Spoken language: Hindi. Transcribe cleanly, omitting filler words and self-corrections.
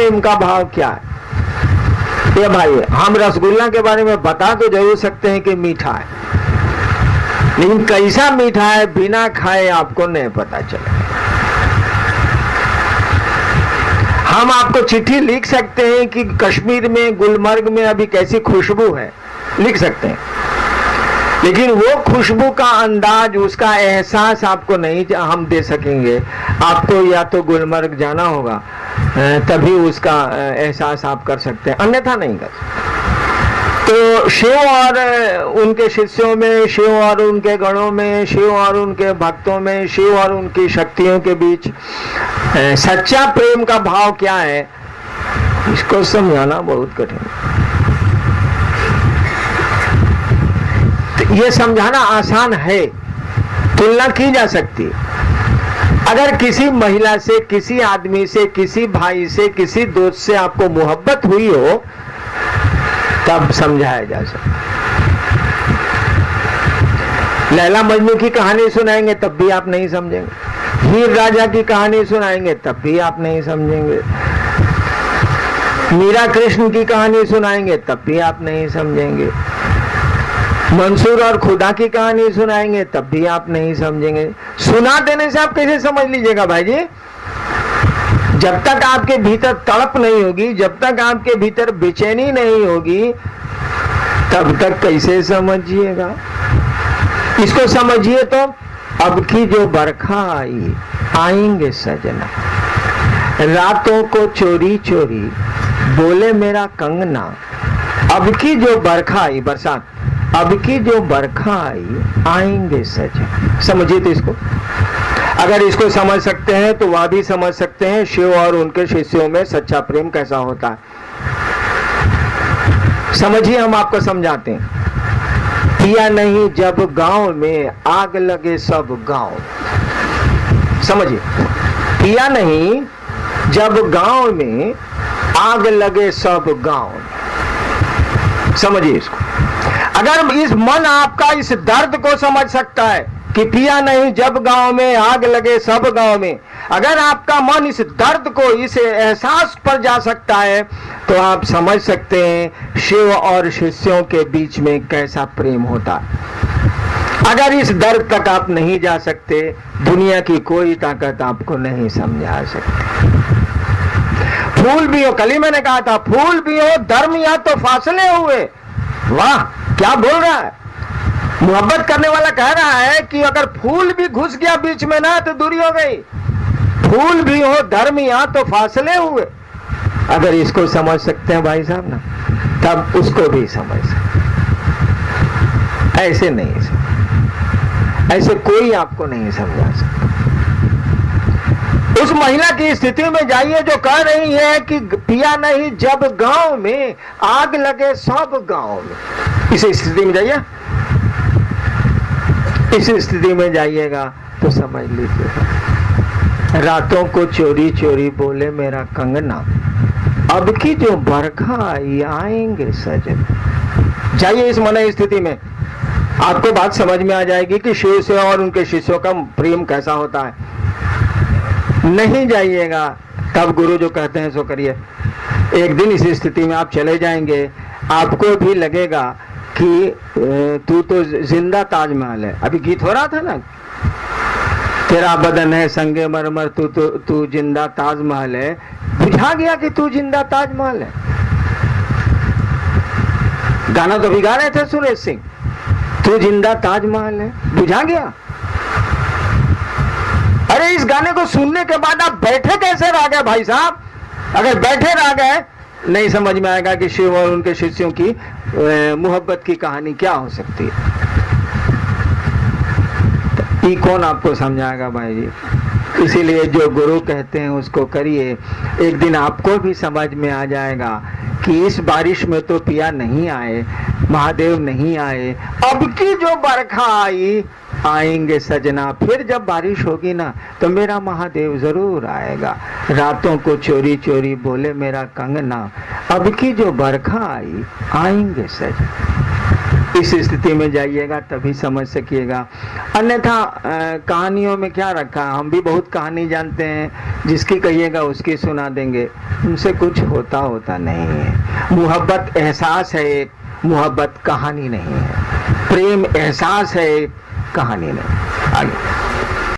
प्रेम का भाव क्या है? ये भाई, हम रसगुल्ला के बारे में बता तो जरूर सकते हैं कि मीठा है, लेकिन कैसा मीठा है बिना खाए आपको नहीं पता चलेगा। हम आपको चिट्ठी लिख सकते हैं कि कश्मीर में, गुलमर्ग में अभी कैसी खुशबू है, लिख सकते हैं, लेकिन वो खुशबू का अंदाज, उसका एहसास आपको नहीं हम दे सकेंगे। आपको या तो गुलमर्ग जाना होगा, तभी उसका एहसास आप कर सकते हैं, अन्यथा नहीं कर सकते। तो शिव और उनके शिष्यों में, शिव और उनके गणों में, शिव और उनके भक्तों में, शिव और उनकी शक्तियों के बीच सच्चा प्रेम का भाव क्या है, इसको समझाना बहुत कठिन है। ये समझाना आसान है, तुलना की जा सकती है। अगर किसी महिला से, किसी आदमी से, किसी भाई से, किसी दोस्त से आपको मोहब्बत हुई हो, तब समझाया जा सकता। लैला मजनू की कहानी सुनाएंगे तब भी आप नहीं समझेंगे, हीर राजा की कहानी सुनाएंगे तब भी आप नहीं समझेंगे, मीरा कृष्ण की कहानी सुनाएंगे तब भी आप नहीं समझेंगे, मंसूर और खुदा की कहानी सुनाएंगे तब भी आप नहीं समझेंगे। सुना देने से आप कैसे समझ लीजिएगा भाई जी? जब तक आपके भीतर तड़प नहीं होगी, जब तक आपके भीतर बेचैनी नहीं होगी, तब तक कैसे समझिएगा? इसको समझिए तो, अब की जो बरखा आई, आएंगे सजना, रातों को चोरी चोरी बोले मेरा कंगना। अब की जो बरखा आई, बरसात, अब की जो बरखा आई, आएंगे सजना। समझिए तो इसको। अगर इसको समझ सकते हैं तो वह भी समझ सकते हैं शिव और उनके शिष्यों में सच्चा प्रेम कैसा होता है। समझिए, हम आपको समझाते हैं। पिया नहीं जब गांव में, आग लगे सब गांव। समझिए, पिया नहीं जब गांव में, आग लगे सब गांव। समझिए इसको। अगर इस मन आपका इस दर्द को समझ सकता है कि पिया नहीं जब गांव में, आग लगे सब गांव में, अगर आपका मन इस दर्द को, इस एहसास पर जा सकता है, तो आप समझ सकते हैं शिव और शिष्यों के बीच में कैसा प्रेम होता है। अगर इस दर्द तक आप नहीं जा सकते, दुनिया की कोई ताकत आपको नहीं समझा सकती। फूल भी हो, कल ही मैंने कहा था, फूल भी हो धर्म या तो फासले हुए। वाह, क्या बोल रहा है? मोहब्बत करने वाला कह रहा है कि अगर फूल भी घुस गया बीच में ना, तो दूरी हो गई। फूल भी हो धर्म या तो फासले हुए। अगर इसको समझ सकते हैं भाई साहब ना, तब उसको भी समझ सकते। ऐसे नहीं समझ, ऐसे कोई आपको नहीं समझा सकता। उस महिला की स्थिति में जाइए जो कह रही है कि पिया नहीं जब गांव में, आग लगे सब गांव में। इस स्थिति में जाइए, इस स्थिति में जाइएगा तो समझ लीजिएगा। रातों को चोरी चोरी बोले मेरा कंगना, अब की जो बरखा आई, आएंगे सजन। जाइए इस मन स्थिति में, आपको बात समझ में आ जाएगी कि शिव से और उनके शिष्यों का प्रेम कैसा होता है। नहीं जाइएगा, तब गुरु जो कहते हैं सो करिए। एक दिन इस स्थिति में आप चले जाएंगे, आपको भी लगेगा कि तू तो जिंदा ताजमहल है। अभी गीत हो रहा था ना, तेरा बदन है संगे मरमर, तू जिंदा ताजमहल है। बुझा गया कि तू जिंदा ताजमहल है। गाना तो भी गा रहे थे सुरेश सिंह, तू जिंदा ताजमहल है। बुझा गया? अरे इस गाने को सुनने के बाद आप बैठे कैसे रह गए भाई साहब? अगर बैठे रह गए, नहीं समझ में आएगा कि शिव और उनके शिष्यों की मोहब्बत की कहानी क्या हो सकती है। ये कौन आपको समझाएगा भाई जी? इसीलिए जो गुरु कहते हैं उसको करिए। एक दिन आपको भी समझ में आ जाएगा कि इस बारिश में तो पिया नहीं आए, महादेव नहीं आए, अब की जो बरखा आई, आएंगे सजना। फिर जब बारिश होगी ना, तो मेरा महादेव जरूर आएगा। रातों को चोरी चोरी बोले मेरा कंगना, अब की जो बरखा आई, आएंगे सजना। इस स्थिति में जाइएगा तभी समझ सकिएगा। अन्यथा कहानियों में क्या रखा, हम भी बहुत कहानी जानते हैं, जिसकी कहिएगा उसकी सुना देंगे, उनसे कुछ होता नहीं है। मोहब्बत एहसास है एक, मोहब्बत कहानी नहीं है। प्रेम एहसास है एक, कहानी नहीं। आगे